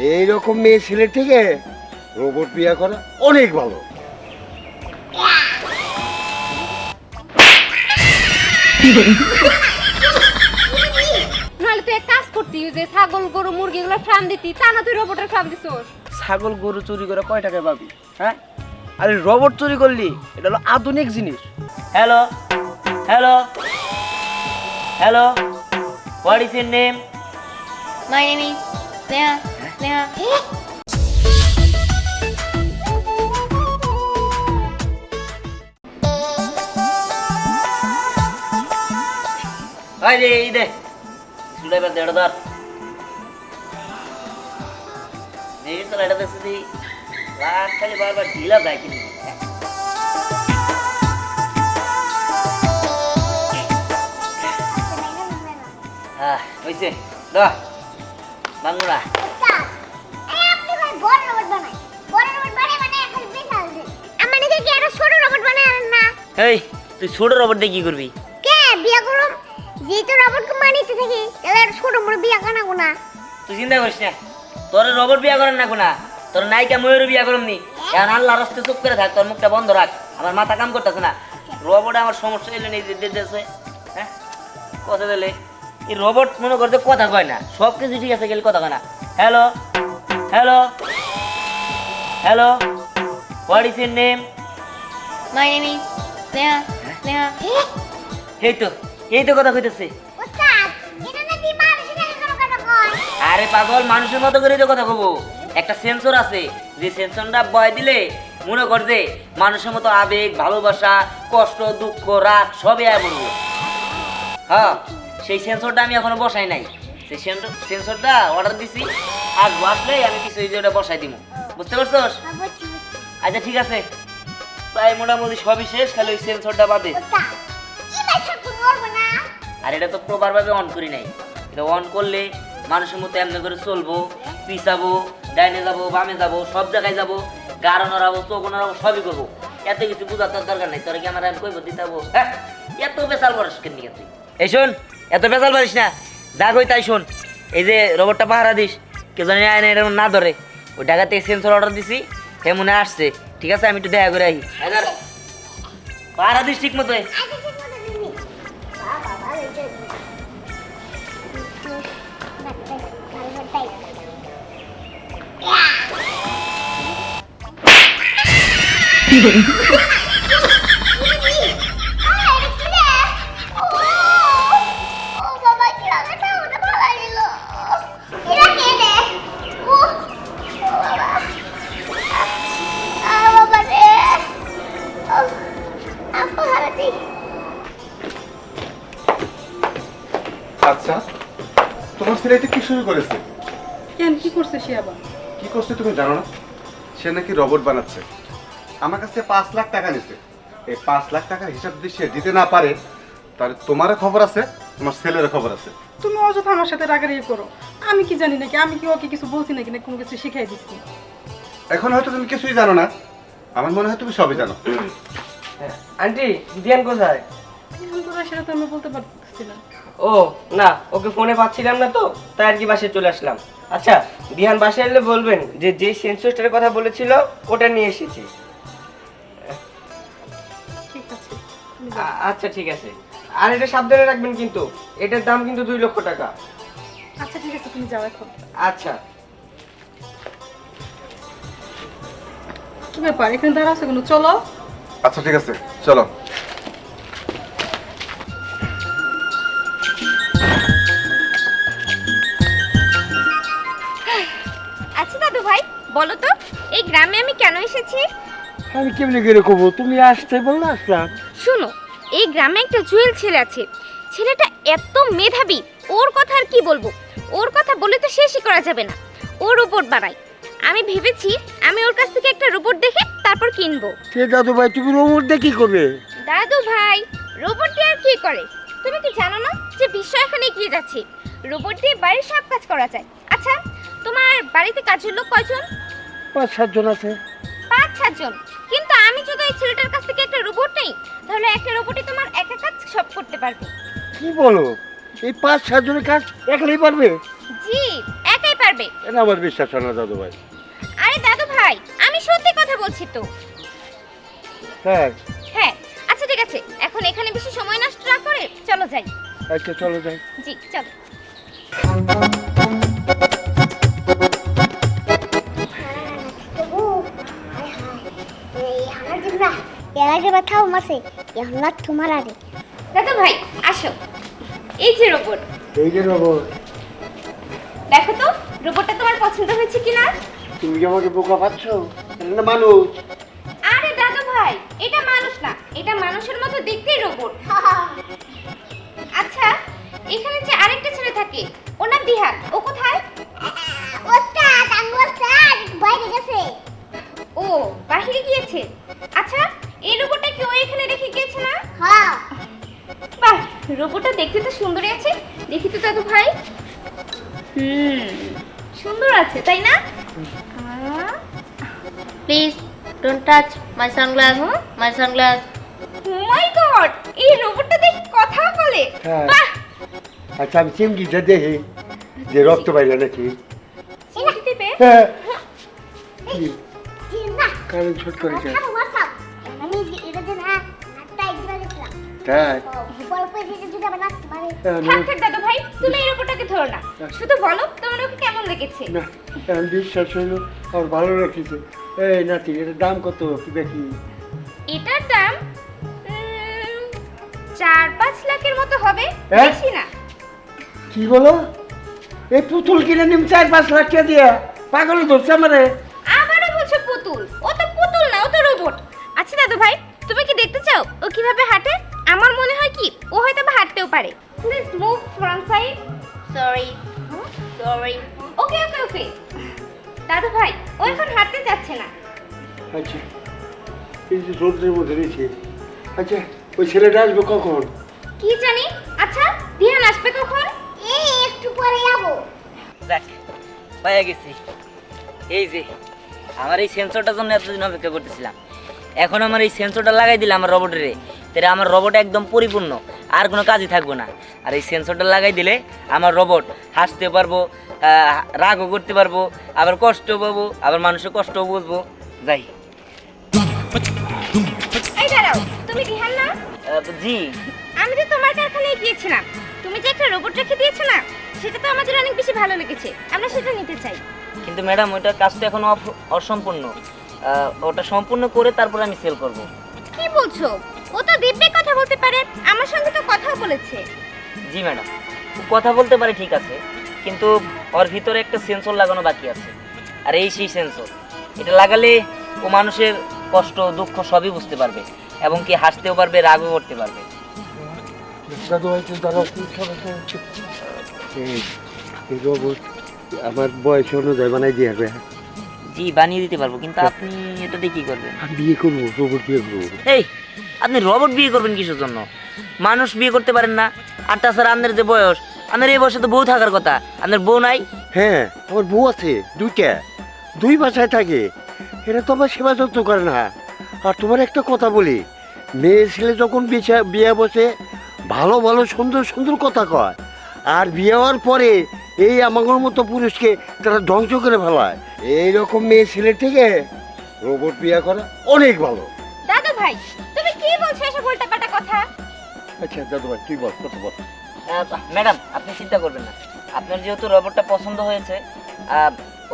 এইরকম মেয়ে ছেলে থেকে রোবট বিয়ে করা অনেক ভালো। নাহলে তুই এক কাজ করতি, যে ছাগল গরু মুরগি গুলো ফার্ম দিতি, তা না তুই রোবটের ফার্ম দিছস। ছাগল গরু চুরি করে কয় টাকা পাবি? হ্যাঁ, আরে রোবট চুরি করলি, এটা হলো আধুনিক জিনিস। Hello hello hello, what is your name? My name is Sneha. Sneha আরে এই দে সুলাই বাদ দেড় ধর এই তো এটা দেখছি দি রাত খালি বারবার ঢিলা যায় কিনি। হ্যাঁ হইছে দা বাংলা আপনি ভাই বড় রোবট বানাই, বড় রোবট বানাই এখন বিশাল দিন আমার নাকি কি আরো ছোট রোবট বানায় না? এই তুই ছোট রোবট দিয়ে কি করবি? কে বিয়া করুম? যেহেতু রোবট কো মানিতে থাকি তাহলে আর ছোট বড় বিয়া কানা কোনা? তুই চিন্তা করিস না, তোর রোবট বিয়া করেন না কোনা, তোর নায়িকা ময়ূর বিয়া করম নি। এখন আল্লাহ রাস্তে চুপ করে থাক, তোর মুখটা বন্ধ রাখ, আমার মাথা কাম করতেছে না। রোবট আমার সমস্যা এলে নেই দিতেছে। হ্যাঁ কথা দিলে এই রোবট মনে করছে কথা কয় না, সব কিছু ঠিক আছে গেলে কথা কয় না। Hello hello hello, what is your name? My name is Sneha. Sneha এই তো কথা কইতেছে। ওস্তাদ এটা না দি মানুষের সাথে কোনো কথা কয়? আরে পাগল, মানুষের মতো করেই তো কথা কব। একটা সেন্সর আছে, যে সেন্সরটা বয় দিলে মনে কর যে মানুষের মতো আবেগ, ভালোবাসা, কষ্ট, দুঃখ, রাগ সবই আয় বলবো। হ্যাঁ, সেই সেন্সরটা আমি এখনো বসাই নাই। সেই সেন্সরটা অর্ডার দিছি, আর বসলেই আমি কিছু ওটা বসাই দিব। বুঝতে পারছস? আচ্ছা ঠিক আছে, প্রায় মোটামুটি সবই শেষ, খালি ওই সেন্সরটা বাদে। ওস্তাদ এই মাইশা তো মরব না। আর এটা তো প্রপার ভাবে অন করি নাই। এটা অন করলে মানুষের মতো এমনি করে চলবো, পিছাবো, ডাইনে যাবো, বামে যাবো, সব জায়গায় যাবো, গাড়ো নড়াবো, চোখ নড়াবো, সবই করবো। এত কিছু বুঝার তোর দরকার নাই। তোর কি আমার আমি কইবো দিতে হবো? হ্যাঁ, এত বেসাল পারিস কেন নিয়ে তুই? এই শোন, এত বেসাল পারিস না, যা কই তাই শোন। এই যে রোবটটা পাহারা দিস, কে জানি আয় না, এটা না ধরে। ওই ঢাকা থেকে সেন্সর অর্ডার দিছি, হে মনে আসছে। ঠিক আছে, আমি একটু দেখা করে আহি। পাহারা দিস ঠিক মতো। আচ্ছা ঠিক মতো দিবি। বাবা ভালো হইছে। আচ্ছা, তোমার ছেলে এটা কি শুরু করেছে? কেন কি করছে সে আবার? কি করছে তুমি জানো না? সে নাকি রোবট বানাচ্ছে। আমার কাছে 5 লাখ টাকা নিছে। এই 5 লাখ টাকার হিসাব যদি সে দিতে না পারে, তাহলে তোমারও খবর আছে, তোমার ছেলেরও খবর আছে। তুমি অযথা আমার সাথে রাগারাগি করো। আমি কি জানি নাকি? আমি কি ওকে কিছু বলছি নাকি, না কোনো কিছু শিখাই দিচ্ছি? এখন হয়তো তুমি কিছুই জানো না, আমার মনে হয় তুমি সবই জানো। আন্টি, দিয়ান কোথায়? এখন তোরা সেটা তো আমি বলতে পারতেছি না। ও না, ওকে ফোনে পাচ্ছিলাম না তো, তাই আর কি বাসায় চলে আসলাম। আচ্ছা, বিহান বাসায় এলে বলবেন যে যেই সেন্সরটার কথা বলেছিল ওটা নিয়ে এসেছি। ঠিক আছে, তুমি যাও। আচ্ছা ঠিক আছে, আর এটা সাবধানে রাখবেন কিন্তু, এটার দাম কিন্তু 2 লক্ষ টাকা। আচ্ছা ঠিক আছে, তুমি যাও এখন। আচ্ছা। কি ব্যাপার, এখানে দাঁড়া আছে কেন? চলো। আচ্ছা ঠিক আছে, চলো। আচ্ছা দাদু ভাই, বলো তো এই গ্রামে আমি কেন এসেছি? আমি কেমনি করে কবো, তুমি আসতে বললে আসলাম। শুনো, এই গ্রামে একটা জুয়েল ছেলে আছে। ছেলেটা এত মেধাবী, ওর কথা আর কি বলবো। ওর কথা বলে তো শেষই করা যাবে না। ও রোবট বানায়। আমি ভেবেছি আমি ওর কাছ থেকে একটা রোবট দেখে তারপর কিনবো। সে দাদু ভাই, তুমি রোবট দিয়ে কি করবে? দাদু ভাই, রোবট দিয়ে আর কি করে? তুমি কি জানো না যে বিশ্ব এখন এগিয়ে যাচ্ছে? রোবট দিয়ে বাড়ির সব কাজ করা যায়। আচ্ছা, তোমার বাড়িতে কাজের লোক কয়জন? 5-7 জন আছে। 5-7 জন? কিন্তু আমি যদি এই ছেলেটার কাছ থেকে একটা রোবট নেই, তাহলে একটা রোবটই তোমার একা কাজ সব করতে পারবে। কি বলো? এই 5-7 জনের কাজ একলাই পারবে? জি, একাই পারবে। যাবে। এটা আমার বিশ্বাস হয় না দাদু ভাই। আরে দাদু ভাই, আমি সত্যি কথা বলছি তো। হ্যাঁ হ্যাঁ, আচ্ছা ঠিক আছে, এখন এখানে বেশি সময় নষ্ট না করে চলো যাই। আচ্ছা চলো যাই। জি চলো। তবু হায় হায় এই আমার জিব্রা এর আগে ব্যথাও মাসে এখন না তোমার আগে দাদু ভাই আসো, এই যে রোবট, এই যে রোবট, দেখো তো রোবটটা তোমার পছন্দ হয়েছে কিনা। তুমি কি আমাকে বোকা পাচ্ছ? এটা না মানুষ। আরে দাদু ভাই, এটা মানুষ না, এটা মানুষের মতো দেখতেই রোবট। আচ্ছা, এখানে যে আরেকটা ছেলে থাকে, ওর নাম দিহান, ও কোথায়? ওস্তাদ আমি ওস্তাদ বাইরে গেছে ও বাহিরে গিয়েছে। আচ্ছা, এই রোবটটা কি ও এখানে রেখে গিয়েছে না? হ্যাঁ বাহ, রোবটটা দেখতে তো সুন্দরই আছে, দেখি তো দাদু ভাই। সুন্দর আছে তাই না? Please don't touch my sunglass. My sunglass. ও মাই গড, এই রোবটটা দেখি কথা বলে। হ্যাঁ। বাহ, আচ্ছা আমি চিমটিটা দেখি যে রক্ত বাইরে নাকি। চিমটি দিবে? হ্যাঁ জিব্রা কারণ ছোট করেছে। আমি ওস্তাদ আমি এটা দিন আটটা একদিন গেছিলাম তাই বল পয়সা যদি আবার নাচতে পারে থাক থাক দাদু ভাই, তুমি এই রোবটটাকে ধরো না, শুধু বলো তোমার ওকে কেমন লেগেছে। না এখন বিশ্বাস হইলো আমার ভালো লেগেছে। এই নাতি এটার দাম কত কি দেখি? এটার দাম 4-5 লাখের মতো হবে, হ্যাঁ? বেশি না। কি বলো? এই পুতুল কিনে নিম 4-5 লাখ টাকা দিয়া? পাগল ধরছে আমারে। আবারও বলছো পুতুল, ও তো পুতুল না, ও তো রোবট। আচ্ছা দাদু ভাই, তুমি কি দেখতে চাও ও কিভাবে হাঁটে? আমার মনে হয় কি ও হয়তো বা হাঁটতেও পারে। Please move front side. Sorry. Sorry. ওকে ওকে ওকে। দাদু ভাই, ও এখন হাঁটতে যাচ্ছে না। আচ্ছা এই যে রোদ্রের মধ্যে রয়েছে। আচ্ছা ওই ছেলেটা আসবে কখন? কি জানি। আচ্ছা, ধ্যান আসবে কখন? এই একটু পরে যাবো দেখ পাইয়া গেছি। এই যে আমার এই সেন্সরটার জন্য এতদিন অপেক্ষা করতেছিলাম, এখন আমার এই সেন্সরটা লাগাই দিলে আমার রবটের, তাহলে আমার রবট একদম পরিপূর্ণ, আর কোনো কাজই থাকবো না। আর এই সেন্সরটা লাগাই দিলে আমার রবট হাসতে পারবো, রাগও করতে পারবো, আবার কষ্টও পাবো, আবার মানুষের কষ্টও বুঝবো। যাই। এই দাঁড়াও, তুমি ধ্যান না? জি আমি তো তোমার কারখানায় গিয়েছিলাম, তুমি যে একটা রোবট রেখে দিয়েছো না, সেটা তো আমাদের অনেক বেশি ভালো লেগেছে, আমরা সেটা নিতে চাই। কিন্তু ম্যাডাম ওইটার কাজটা এখনো অসম্পূর্ণ, ওটা সম্পূর্ণ করে তারপর আমি সেল করব। কি বলছো? ও তো দিব্যে কথা বলতে পারে, আমার সঙ্গে তো কথাও বলেছে। জি ম্যাডাম, ও কথা বলতে পারে ঠিক আছে, কিন্তু ওর ভিতরে একটা সেন্সর লাগানো বাকি আছে, আর এই সেই সেন্সর, এটা লাগালে ও মানুষের কষ্ট দুঃখ সবই বুঝতে পারবে, এবং কি হাসতেও পারবে, রাগও করতে পারবে। দাদু ভাই তুই দাঁড়াও, তুই সরো, সরো। এই রোবট আমার বয়স অনুযায়ী বানাই দিয়ে হবে। জি বানিয়ে দিতে পারবো, কিন্তু আপনি এটা দিয়ে কি করবেন? আমি বিয়ে করবো, রোবট বিয়ে করবো। এই আপনি রবট বিয়ে করবেন কিসের জন্য? মানুষ বিয়ে করতে পারেন না? আর তাছাড়া আপনার যে বয়স, আপনার এই বয়সে তো বউ থাকার কথা, আপনার বউ নাই? হ্যাঁ আমার বউ আছে দুইটা, 2 বাসায় থাকে। এটা তো আমার সেবা যত্ন করে না। আর তোমার একটা কথা বলি, মেয়ে ছেলে যখন বিয়ে বসে ভালো ভালো সুন্দর সুন্দর কথা কয়, আর বিয়ে হওয়ার পরে এই আমার মতো পুরুষকে তারা ধ্বংস করে ফেলায়। এইরকম মেয়ে ছেলে থেকে রোবট বিয়ে করা অনেক ভালো। দাদু ভাই, তুমি কি বলছো এসব উল্টাপাল্টা কথা? আচ্ছা দাদু ভাই তুই বল, কত বল। ম্যাডাম আপনি চিন্তা করবেন না, আপনার যেহেতু রবটটা পছন্দ হয়েছে,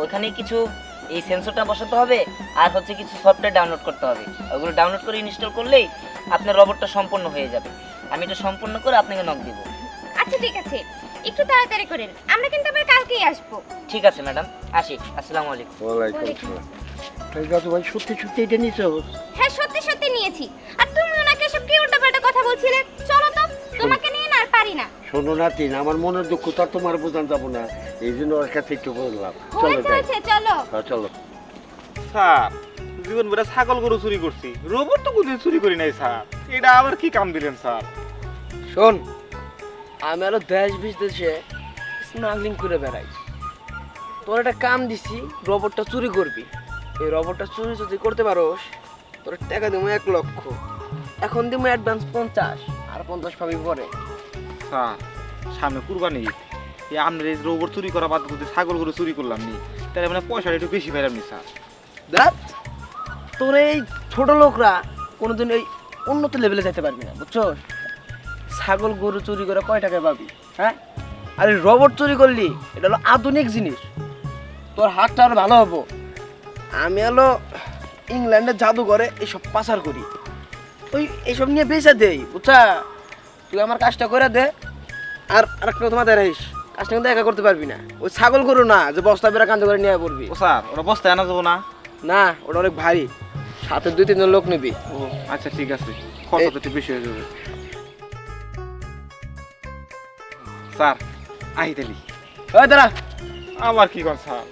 ওইখানে কিছু এই সেন্সরটা বসাতে হবে, আর হচ্ছে কিছু সফটওয়্যার ডাউনলোড করতে হবে। ওগুলো ডাউনলোড করে ইনস্টল করলেই আপনার রবটটা সম্পূর্ণ হয়ে যাবে। আমি এটা সম্পূর্ণ করে আপনাকে নক দিব। আচ্ছা ঠিক আছে, একটু তাড়াতাড়ি করেন, আমরা কিন্তু আবার কালকেই আসবো। ঠিক আছে ম্যাডাম, আসি। আসসালামু আলাইকুম। ওয়ালাইকুম আসসালাম। তাই দাদু ভাই সত্যি সত্যি এটা নিছো? হ্যাঁ সত্যি সত্যি নিয়েছি। আর তুমি ওনাকে এসব কি উল্টাপাল্টা কথা বলছিলে? চলো তো, তোমাকে নিয়ে না আর পারি না। শোনো নাতিন, আমার মনের দুঃখ তো আর তোমার বোঝান যাবো না, এই জন্য ওর কাছে একটু বললাম। চলো হয়েছে যাই। হয়েছে, চলো। হ্যাঁ চলো। স্যার জীবন বেড়া ছাগল গরু চুরি করছি, রোবট তো কোনদিন চুরি করি নাই স্যার, এটা আবার কি কাম দিলেন স্যার? শোন, আমি আরো দেশ বিদেশে স্মাগলিং করে বেড়াই, তোর একটা কাম দিছি, রবটটা চুরি করবি। এই রবটটা চুরি যদি করতে পারোস, তোর টাকা দেবো 1 লক্ষ। এখন দেবো অ্যাডভান্স 50, আর 50 পাবি পরে। স্যার সামনে কুরবানি ঈদ, এই আপনার এই রোবট চুরি করা বাদ দিয়ে ছাগল গরু চুরি করলাম নি, তাহলে মানে পয়সাটা একটু বেশি পাইলাম নি স্যার। দেখ তোর এই ছোট লোকরা কোনোদিন এই উন্নত লেভেলে যেতে পারবি না, বুঝছো? ছাগল গরু চুরি করে কয় টাকায় পাবি, হ্যাঁ? আর এই রোবট চুরি করলি এটা হলো আধুনিক জিনিস, তোর হাতটা আরো ভালো হবো। আমি হলো ইংল্যান্ডের জাদুঘরে এইসব পাচার করি, ওই এইসব নিয়ে বেচা দেই, বুঝছা? তুই আমার কাজটা করে দে। আর আরেকটা তোমার দেখাইস, কাজটা কিন্তু একা করতে পারবি না, ওই ছাগল গরু না যে বস্তা বেড়া কান্দ করে নিয়ে পড়বি। ও স্যার ওরা বস্তায় আনা যাবো না? না, ওটা অনেক ভারী, সাথে 2-3 জন লোক নিবি। ও আচ্ছা ঠিক আছে, খরচটা একটু বেশি হয়ে যাবে। স্যার আহি তালি। ওই দাঁড়া, আবার কি কর স্যার?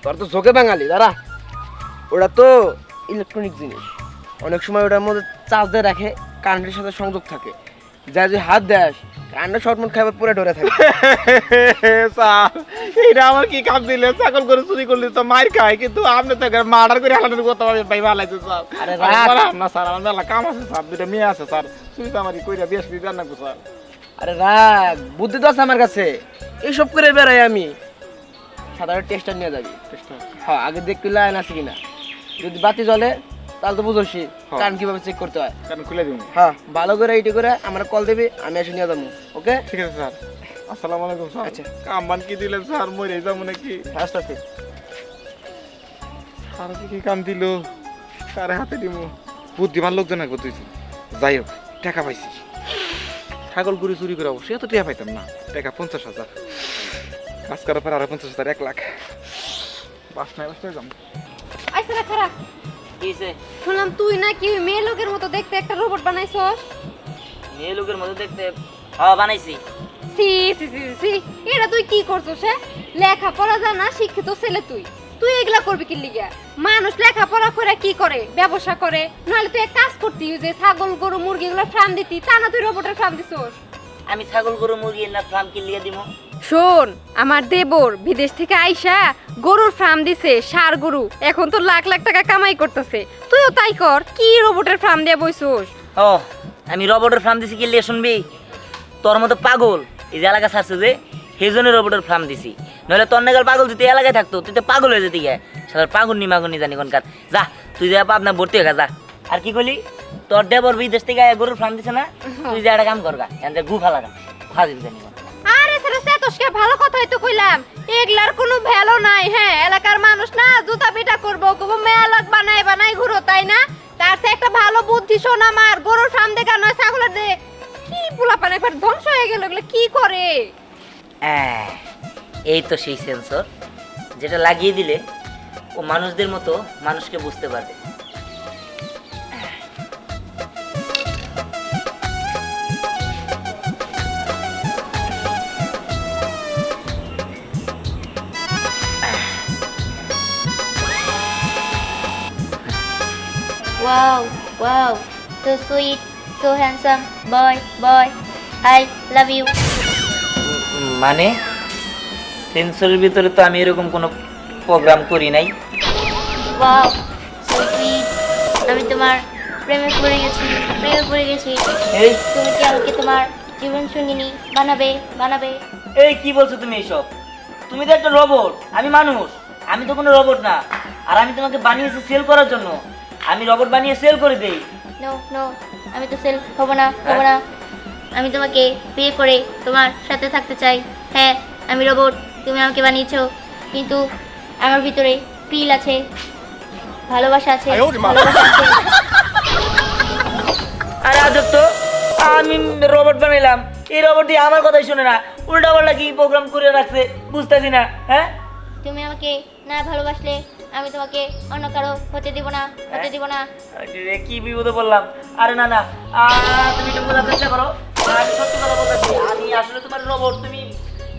তোর তো ঝোঁকে বাঙালি, দাঁড়া। ওটা তো ইলেকট্রনিক জিনিস, অনেক সময় ওটার মধ্যে চার্জ দিয়ে রাখে, কারেন্টের সাথে সংযোগ থাকে, যা যে হাত দেয় কারেন্টের শর্টমুট খাবার পুরো ধরে থাকে। স্যার এটা আমার কি কাম দিলে? ছাগল করে চুরি করলে তো মার খায়, কিন্তু আপনি তো মার্ডার করে হালানোর কথা ভাই ভালো আছে স্যার। আরে না স্যার, আমার মেলা কাম আছে স্যার, দুটা মেয়ে আছে স্যার, চুরি তো আমার কইরা বেশ দিতে না স্যার। আরে রাগ, বুদ্ধি তো আছে আমার কাছে, এইসব করে বেড়াই আমি। সাধারণ টেস্টার নিয়ে যাবি, হ্যাঁ আগে দেখবি লাইন আছে কিনা, যদি বাতি জ্বলে তাহলে তো বুঝছি কারণ কিভাবে চেক করতে হয়। কারণ খুলে দিন। হ্যাঁ ভালো করে এইটি করে আমার কল দিবি, আমি এসে নিয়ে যাবো। ওকে ঠিক আছে স্যার, আসসালামু আলাইকুম স্যার। আচ্ছা। কামবান কি দিলেন স্যার? মরে যাবো নাকি? আস্তে আস্তে। আর কি কাম দিল, কারে হাতে দিব? বুদ্ধিমান লোকজন একবার তুইছি। যাই হোক, টাকা পাইছি। ছাগল গরু চুরি করে অবশ্যই এত টাকা পাইতাম না। টাকা 50,000, কাজ করার পর আরো 50,000, 1 লাখ। বাসনায় যাম। আইসা না খারাপ। কি হইছে? শুনলাম তুই নাকি ওই মেয়ে লোকের মতো দেখতে একটা রোবট বানাইছস। মেয়ে লোকের মধ্যে দেখতে? হ্যাঁ বানাইছি। সি সি সি সি, এটা তুই কি করছস? হ্যাঁ, লেখাপড়া জানা শিক্ষিত ছেলে তুই, তুই এগুলা করবি কি লিগা? মানুষ লেখাপড়া করে কি করে? ব্যবসা করে। নাহলে তুই এক কাজ করতি, যে ছাগল গরু মুরগি এগুলো ফার্ম দিতি, তা না তুই রোবটের ফার্ম দিছস। আমি ছাগল গরু মুরগি না ফার্ম কি লিয়ে দিব? শোন, আমার দেবর বিদেশ থেকে আইসা গরুর ফার্ম দিছে, ষাঁড় গরু, এখন তো লাখ লাখ টাকা কামাই করতেছে। তুইও তাই কর, কি রোবটের ফার্ম দিয়ে বইছস? ও আমি রবটের ফার্ম দিছি কি লিয়ে শুনবি? তোর মতো পাগল এই যে এলাকা ছাড়ছে যে, সেই জন্য রবটের ফার্ম দিছি। নইলে তোর নাগাল পাগল যদি এলাকায় থাকতো তুই তো পাগল হয়ে যেতে গিয়ে, সাধারণ পাগল মাগুনি জানি কোনকার। যা তুই যা পাবনা ভর্তি হয়ে যা। আর কি করলি? তোর দেবর বিদেশ থেকে গরুর ফার্ম দিছে না, তুই যে একটা কাম করগা, এখান গু ফালাগা ফাজিল জানি। আরে স্যার সেতোষকে ভালো কথাই তো কইলাম, এগলার কোনো ভ্যালু নাই। হ্যাঁ, এলাকার মানুষ না জুতা পিটা করবো, কবো মেয়ালক বানাই বানাই ঘুরো, তাই না? তার সে একটা ভালো বুদ্ধি শোন আমার, গরুর ফার্ম দেখা নয় ছাগলের দে। কি পোলাপান একবার ধ্বংস হয়ে গেল, এগুলো কি করে? এই তো সেই সেন্সর যেটা লাগিয়ে দিলে ও মানুষদের মতো মানুষকে বুঝতে পারবে। Wow, wow, so sweet, so handsome, boy, I love you. মানে সেন্সরের ভিতরে তো আমি এরকম কোনো প্রোগ্রাম করি নাই। Wow, so sweet. আমি তোমার প্রেমে পড়ে গেছি। এই তুমি কি আমাকে তোমার জীবন সঙ্গিনী বানাবে? এই কি বলছো তুমি এইসব? তুমি তো একটা রোবট, আমি মানুষ, আমি তো কোনো রোবট না। আর আমি তোমাকে বানিয়েছি সেল করার জন্য, আমি রোবট বানিয়ে সেল করে দেই। নো, আমি তো সেল হব না। আমি তোমাকে বিয়ে করে তোমার সাথে থাকতে চাই। হ্যাঁ, আমি রোবট, তুমি আমাকে বানিয়েছো, কিন্তু আমার ভিতরে ফিল আছে, ভালোবাসা আছে। আরে আজব তো, আমি রোবট বানাইলাম, এই রোবটটি আমার কথাই শুনে না, উল্টা পাল্টা কি প্রোগ্রাম করে রাখছে বুঝতেছি না। হ্যাঁ, তুমি আমাকে না ভালোবাসলে আমি তোমাকে অন্য কারো হতে দিব না। আরে কি বিপদে বললাম। আরে না তুমি একটু বোঝার চেষ্টা করো। আমি সত্যি কথা বলতেছি, আমি আসলে তোমার রোবট, তুমি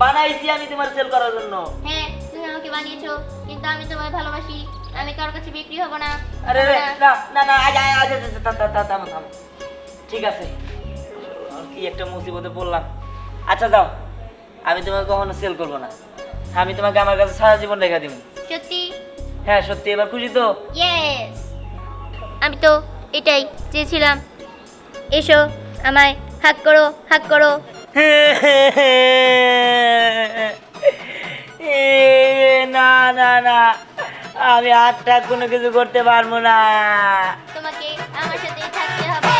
বানাইছি আমি তোমার সেল করার জন্য। হ্যাঁ, তুমি আমাকে বানিয়েছো, কিন্তু আমি তোমায় ভালোবাসি, আমি কারোর কাছে বিক্রি হব না। আরে না থামো। ঠিক আছে, কি একটা মুসিবতে পড়লাম। আচ্ছা যাও, আমি তোমাকে কখনো সেল করবো না, আমি তোমাকে আমার কাছে সারা জীবন রেখে দিব। সত্যি? হ্যাঁ সত্যি, এবার খুশি তো? ইয়েস, আমি তো এটাই চেয়েছিলাম। এসো, আমায় হাক করো। না না না, আমি আটটা কোনো কিছু করতে পারবো না। তোমাকে আমার সাথেই থাকতে হবে।